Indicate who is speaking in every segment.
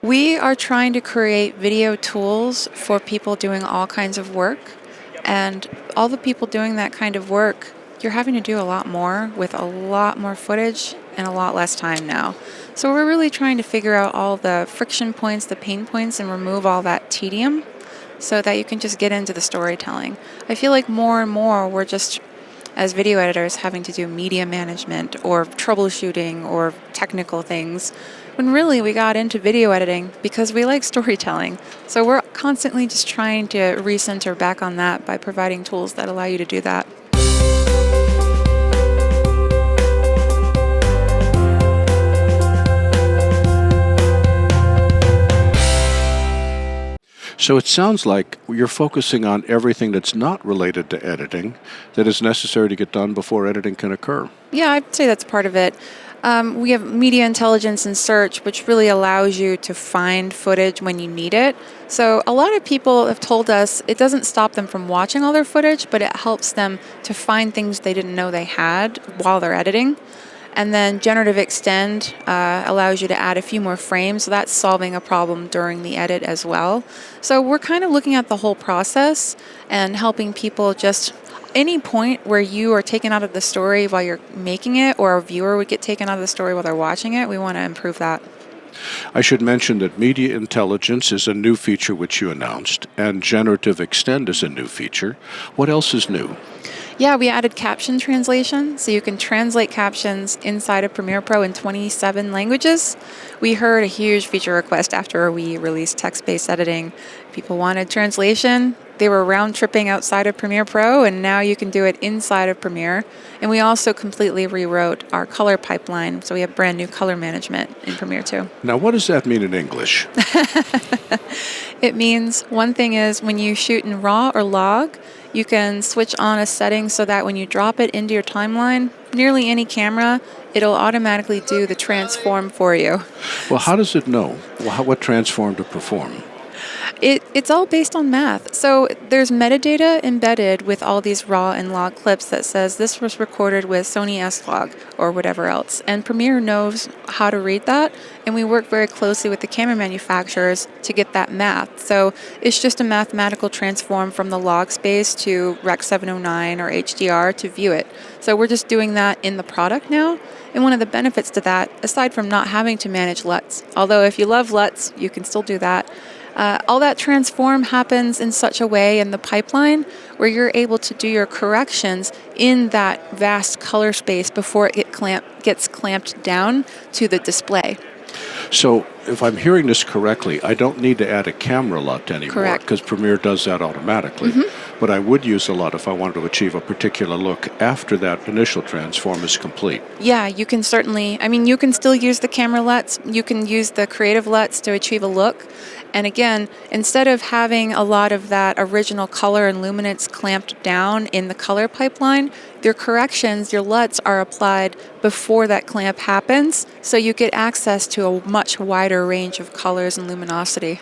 Speaker 1: We are trying to create video tools for people doing all kinds of work. And all the people doing that kind of work, you're having to do a lot more with a lot more footage and a lot less time now. So we're really trying to figure out all the friction points, the pain points, and remove all that tedium so that you can just get into the storytelling. I feel like more and more we're just, as video editors, having to do media management or troubleshooting or technical things, when really we got into video editing because we like storytelling. So we're constantly just trying to recenter back on that by providing tools that allow you to do that.
Speaker 2: So it sounds like you're focusing on everything that's not related to editing that is necessary to get done before editing can occur.
Speaker 1: Yeah, I'd say that's part of it. We have media intelligence and search, which really allows you to find footage when you need it. So a lot of people have told us it doesn't stop them from watching all their footage, but it helps them to find things they didn't know they had while they're editing. And then generative extend allows you to add a few more frames, so that's solving a problem during the edit as well. So we're kind of looking at the whole process and helping people just any point where you are taken out of the story while you're making it, or a viewer would get taken out of the story while they're watching it, we want to improve that.
Speaker 2: I should mention that media intelligence is a new feature which you announced, and generative extend is a new feature. What else is new?
Speaker 1: Yeah, we added caption translation, so you can translate captions inside of Premiere Pro in 27 languages. We heard a huge feature request after we released text-based editing. People wanted translation. They were round-tripping outside of Premiere Pro, and now you can do it inside of Premiere. And we also completely rewrote our color pipeline, so we have brand new color management in Premiere too.
Speaker 2: Now, what does that mean in English?
Speaker 1: It means one thing is when you shoot in RAW or log, you can switch on a setting so that when you drop it into your timeline, nearly any camera, it'll automatically do the transform for you.
Speaker 2: Well, how does it know what transform to perform?
Speaker 1: It's all based on math. So there's metadata embedded with all these raw and log clips that says this was recorded with Sony S-Log or whatever else. And Premiere knows how to read that, and we work very closely with the camera manufacturers to get that math. So it's just a mathematical transform from the log space to Rec 709 or HDR to view it. So we're just doing that in the product now. And one of the benefits to that, aside from not having to manage LUTs, although if you love LUTs, you can still do that, all that transform happens in such a way in the pipeline where you're able to do your corrections in that vast color space before it gets clamped down to the display.
Speaker 2: So if I'm hearing this correctly, I don't need to add a camera LUT anymore.
Speaker 1: Correct.
Speaker 2: Because Premiere does that automatically. Mm-hmm. But I would use a LUT if I wanted to achieve a particular look after that initial transform is complete.
Speaker 1: Yeah, you can certainly, you can still use the camera LUTs. You can use the creative LUTs to achieve a look. And again, instead of having a lot of that original color and luminance clamped down in the color pipeline, your corrections, your LUTs are applied before that clamp happens, so you get access to a much wider range of colors and luminosity.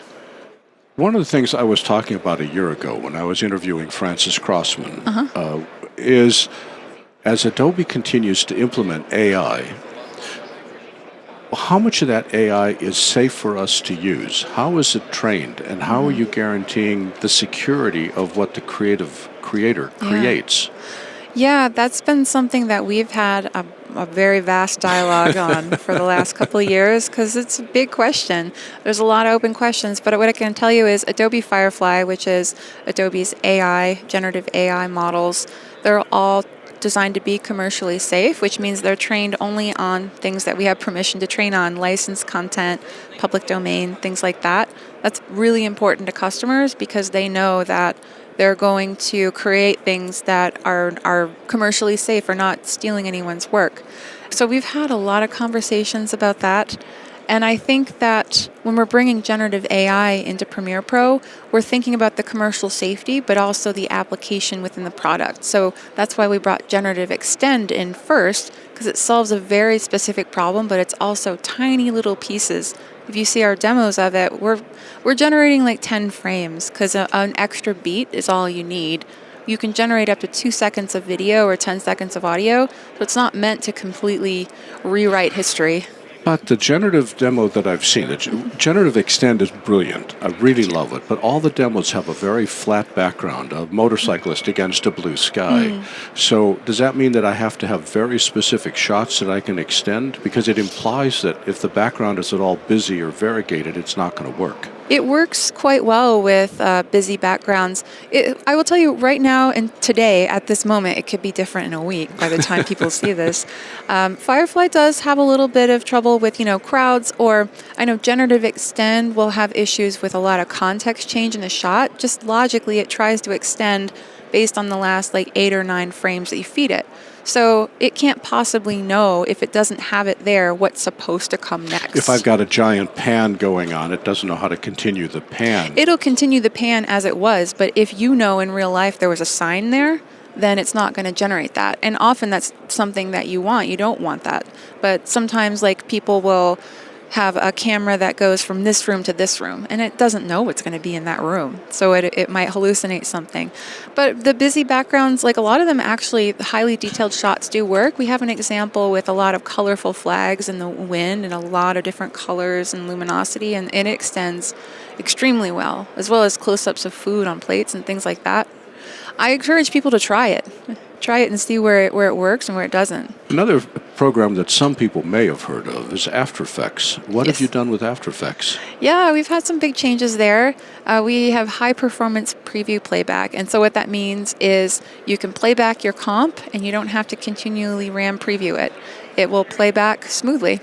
Speaker 2: One of the things I was talking about a year ago when I was interviewing Francis Crossman is as Adobe continues to implement AI, how much of that AI is safe for us to use? How is it trained? And how are you guaranteeing the security of what the creator creates?
Speaker 1: Yeah, that's been something that we've had a very vast dialogue on for the last couple of years because it's a big question. There's a lot of open questions, but what I can tell you is Adobe Firefly, which is Adobe's AI, generative AI models, they're all designed to be commercially safe, which means they're trained only on things that we have permission to train on, licensed content, public domain, things like that. That's really important to customers because they know that they're going to create things that are commercially safe or not stealing anyone's work. So we've had a lot of conversations about that. And I think that when we're bringing generative AI into Premiere Pro, we're thinking about the commercial safety, but also the application within the product. So that's why we brought generative extend in first, because it solves a very specific problem, but it's also tiny little pieces. If you see our demos of it, we're generating like 10 frames, because an extra beat is all you need. You can generate up to 2 seconds of video or 10 seconds of audio, so it's not meant to completely rewrite history.
Speaker 2: But the generative demo that I've seen, the generative extend is brilliant. I really love it. But all the demos have a very flat background, a motorcyclist against a blue sky. So does that mean that I have to have very specific shots that I can extend? Because it implies that if the background is at all busy or variegated, it's not going to work.
Speaker 1: It works quite well with busy backgrounds. I will tell you right now and today, at this moment, it could be different in a week by the time people see this. Firefly does have a little bit of trouble with, crowds, or I know generative extend will have issues with a lot of context change in a shot. Just logically, it tries to extend based on the last 8 or 9 frames that you feed it. So it can't possibly know, if it doesn't have it there, what's supposed to come next.
Speaker 2: If I've got a giant pan going on, it doesn't know how to continue the pan.
Speaker 1: It'll continue the pan as it was, but if you know in real life there was a sign there, then it's not going to generate that. And often that's something that you want. You don't want that. But sometimes people will have a camera that goes from this room to this room, and it doesn't know what's going to be in that room. So it might hallucinate something. But the busy backgrounds, a lot of them actually, highly detailed shots do work. We have an example with a lot of colorful flags in the wind and a lot of different colors and luminosity, and it extends extremely well, as well as close-ups of food on plates and things like that. I encourage people to try it. Try it and see where it works and where it doesn't.
Speaker 2: Another program that some people may have heard of is After Effects. What have you done with After Effects?
Speaker 1: Yeah, we've had some big changes there. We have high-performance preview playback, and so what that means is you can play back your comp, and you don't have to continually RAM preview it. It will play back smoothly,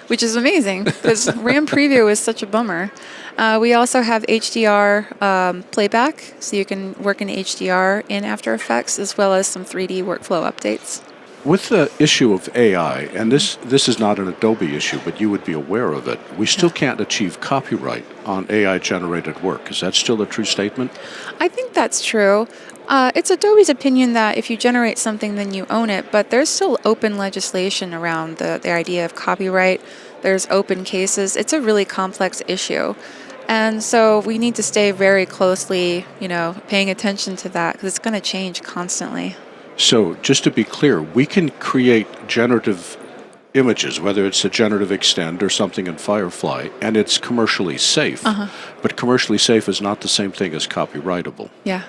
Speaker 1: which is amazing, because RAM preview is such a bummer. We also have HDR playback, so you can work in HDR in After Effects, as well as some 3D workflow updates.
Speaker 2: With the issue of AI, and this is not an Adobe issue, but you would be aware of it, we still can't achieve copyright on AI-generated work. Is that still a true statement?
Speaker 1: I think that's true. It's Adobe's opinion that if you generate something, then you own it, but there's still open legislation around the idea of copyright. There's open cases. It's a really complex issue. And so we need to stay very closely, paying attention to that, because it's going to change constantly.
Speaker 2: So just to be clear, we can create generative images, whether it's a generative extend or something in Firefly, and it's commercially safe. But commercially safe is not the same thing as copyrightable.
Speaker 1: Yeah.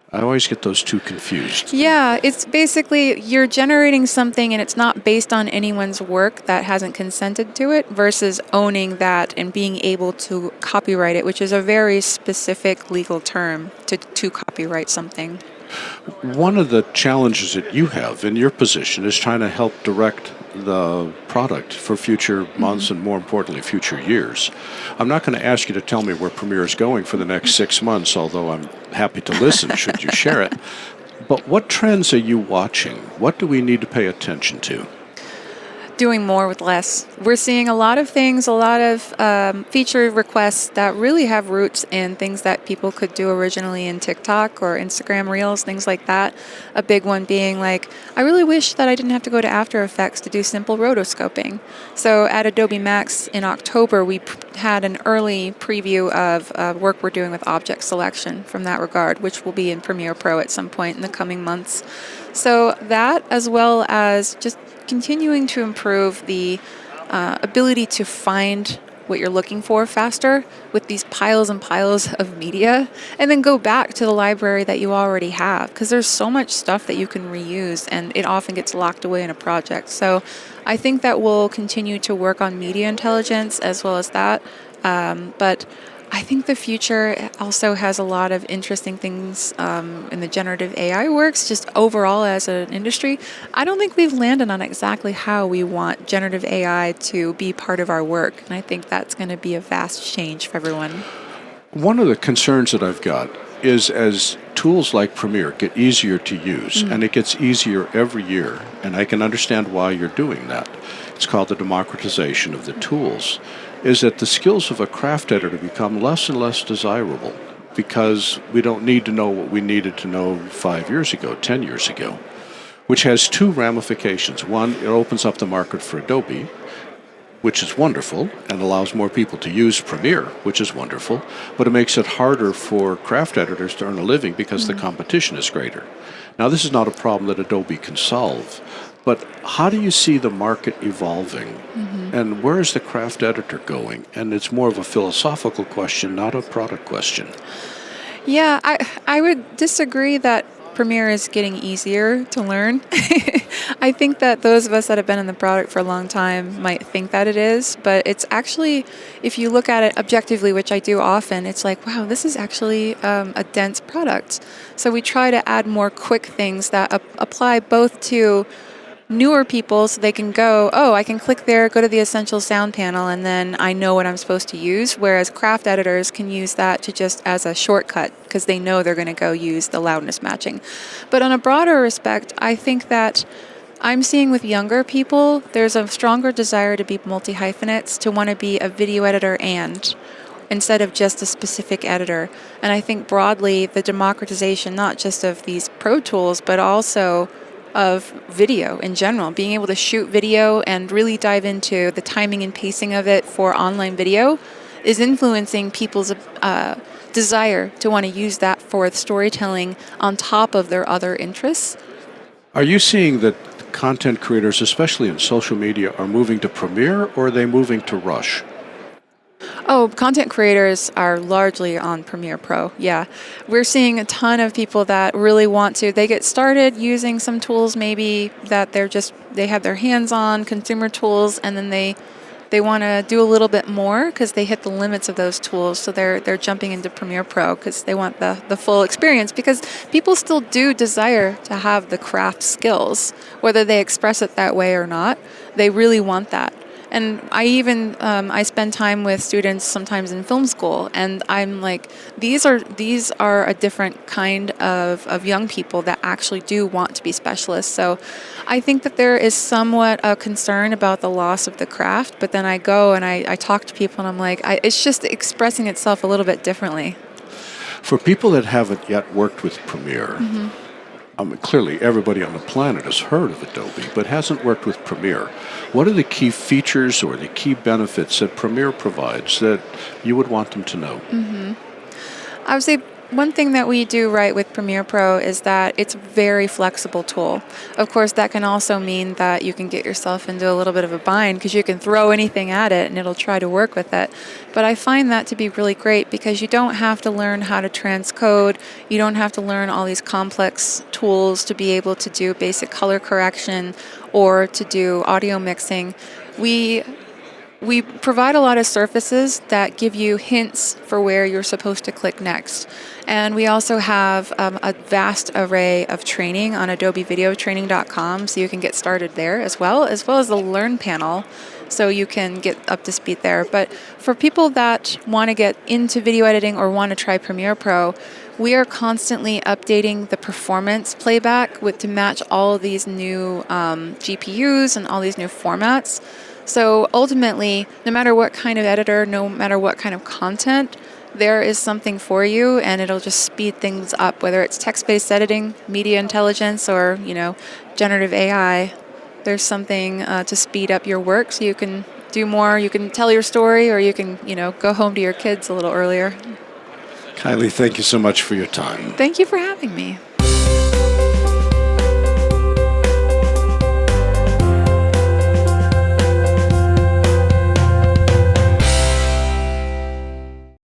Speaker 2: I always get those two confused.
Speaker 1: Yeah, it's basically you're generating something and it's not based on anyone's work that hasn't consented to it, versus owning that and being able to copyright it, which is a very specific legal term to copyright something.
Speaker 2: One of the challenges that you have in your position is trying to help direct the product for future months and, more importantly, future years. I'm not going to ask you to tell me where Premiere is going for the next 6 months, although I'm happy to listen should you share it. But what trends are you watching? What do we need to pay attention to?
Speaker 1: Doing more with less. We're seeing a lot of things, a lot of feature requests that really have roots in things that people could do originally in TikTok or Instagram Reels, things like that. A big one being I really wish that I didn't have to go to After Effects to do simple rotoscoping. So at Adobe Max in October, we had an early preview of work we're doing with object selection from that regard, which will be in Premiere Pro at some point in the coming months. So that, as well as just continuing to improve the ability to find what you're looking for faster with these piles and piles of media, and then go back to the library that you already have, because there's so much stuff that you can reuse, and it often gets locked away in a project. So I think that we'll continue to work on media intelligence as well as that, but I think the future also has a lot of interesting things in the generative AI works, just overall as an industry. I don't think we've landed on exactly how we want generative AI to be part of our work, and I think that's going to be a vast change for everyone.
Speaker 2: One of the concerns that I've got is as tools like Premiere get easier to use, and it gets easier every year, and I can understand why you're doing that. It's called the democratization of the tools. Is that the skills of a craft editor become less and less desirable because we don't need to know what we needed to know 5 years ago, 10 years ago, which has two ramifications. One, it opens up the market for Adobe, which is wonderful, and allows more people to use Premiere, which is wonderful, but it makes it harder for craft editors to earn a living because the competition is greater. Now, this is not a problem that Adobe can solve, But how do you see the market evolving? And where is the craft editor going? And it's more of a philosophical question, not a product question.
Speaker 1: Yeah, I would disagree that Premiere is getting easier to learn. I think that those of us that have been in the product for a long time might think that it is, but it's actually, if you look at it objectively, which I do often, it's like, wow, this is actually a dense product. So we try to add more quick things that apply both to newer people, so they can go, oh, I can click there, go to the essential sound panel, and then I know what I'm supposed to use. Whereas craft editors can use that to just as a shortcut because they know they're going to go use the loudness matching. But on a broader respect, I think that I'm seeing with younger people, there's a stronger desire to be multi-hyphenates, to want to be a video editor and instead of just a specific editor. And I think broadly, the democratization, not just of these pro tools, but also of video in general, being able to shoot video and really dive into the timing and pacing of it for online video is influencing people's desire to want to use that for storytelling on top of their other interests.
Speaker 2: Are you seeing that content creators, especially in social media, are moving to Premiere, or are they moving to Rush?
Speaker 1: Oh, content creators are largely on Premiere Pro, yeah. We're seeing a ton of people that really want to. They get started using some tools maybe that they have their hands on, consumer tools, and then they want to do a little bit more because they hit the limits of those tools. So they're jumping into Premiere Pro because they want the full experience, because people still do desire to have the craft skills, whether they express it that way or not. They really want that. And I even I spend time with students sometimes in film school, and I'm like, these are a different kind of young people that actually do want to be specialists. So I think that there is somewhat a concern about the loss of the craft, but then I go and I talk to people and I'm like, it's just expressing itself a little bit differently.
Speaker 2: For people that haven't yet worked with Premiere, clearly everybody on the planet has heard of Adobe, but hasn't worked with Premiere. What are the key features or the key benefits that Premiere provides that you would want them to know?
Speaker 1: I would say one thing that we do right with Premiere Pro is that it's a very flexible tool. Of course, that can also mean that you can get yourself into a little bit of a bind because you can throw anything at it and it'll try to work with it. But I find that to be really great because you don't have to learn how to transcode. You don't have to learn all these complex tools to be able to do basic color correction or to do audio mixing. We provide a lot of surfaces that give you hints for where you're supposed to click next. And we also have a vast array of training on adobevideotraining.com, so you can get started there as well as the Learn panel, so you can get up to speed there. But for people that want to get into video editing or want to try Premiere Pro, we are constantly updating the performance playback to match all of these new GPUs and all these new formats. So ultimately, no matter what kind of editor, no matter what kind of content, there is something for you, and it'll just speed things up, whether it's text-based editing, media intelligence, or generative AI. There's something to speed up your work so you can do more, you can tell your story, or you can go home to your kids a little earlier.
Speaker 2: Kylee, thank you so much for your time.
Speaker 1: Thank you for having me.